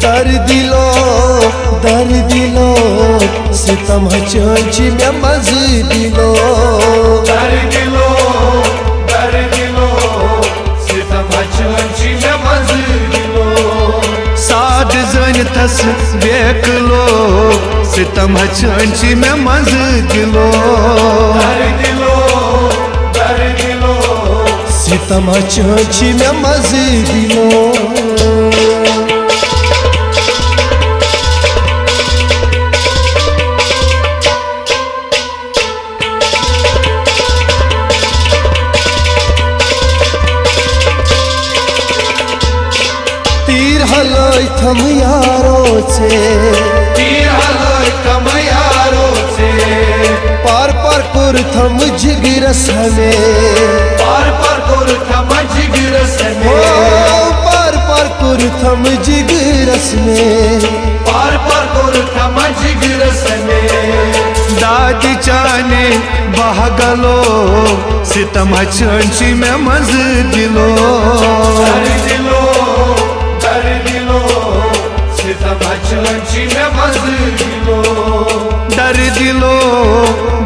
दर दिलो सितम हचंची में मज दिलो दर दिलो सितम हचंची में मज दिलो साड जन थस बेकलो सितम हचंची में मज दिलो दर दिलो सितम हचंची में मज दिलो थम यारो से पार कुर थम जिगरस में पार कुर थम जिगरस में पार कुर थम जिगरस में पार कुर थम जिगरस में दादी चाने बहगलो सितम हचंची में मज दिलो दर दिलो सितम हचंची में मज दिलो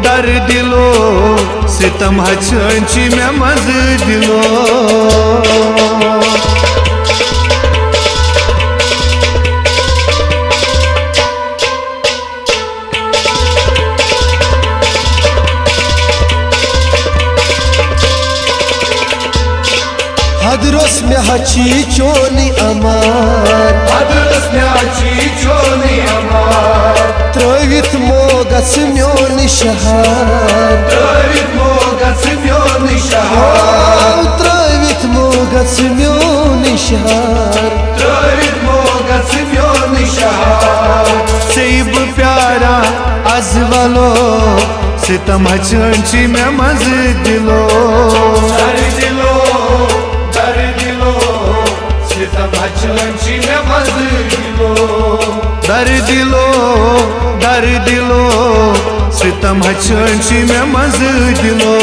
दर दिलो सितम हचंची में मज दिलो हदरस में हची चोनी अमार त्रवित मोगस म्योन शहर त्रवित मोगस म्योन शहर सेब प्यारा अजवलो सितम हचंची में मज दिलो दर दिलो सितम हचंची में मज दिलो दर दिलो सितम हचंची में मज दिलो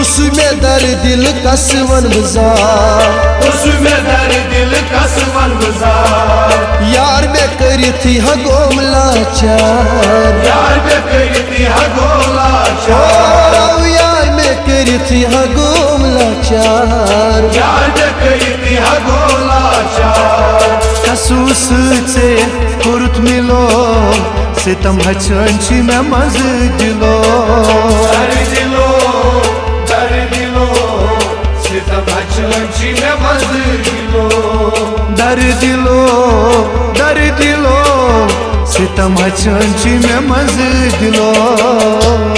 उसमें दर दिल कसवन बुजार यार में करी थी हगोम लाचार यार में करी थी हगोम लाचार खसूस से कुर्त मिलो सितम हचंची में मज दिलो दर दिलो सितम हचंची में मज दिलो दर दिलो सितम हचंची में मज दिलो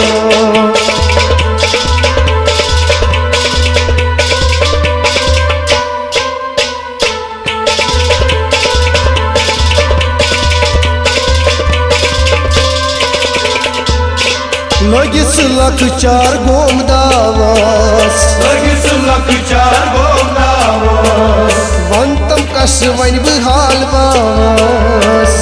लगिस लख चार गोम दावस वंतम कस वन बहाल बावस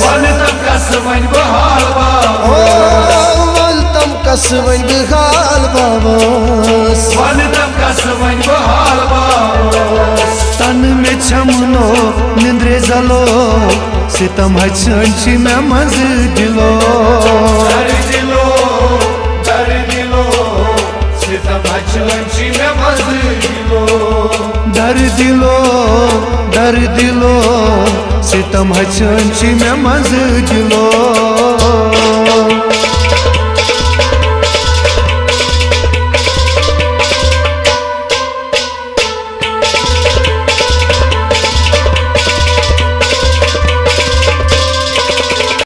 वंतम कस वन बहाल बावस तन में छमनो निंद्रे जलो सितम हचंची में मज दिलो दर दिलो सितम हचंची में मज दिलो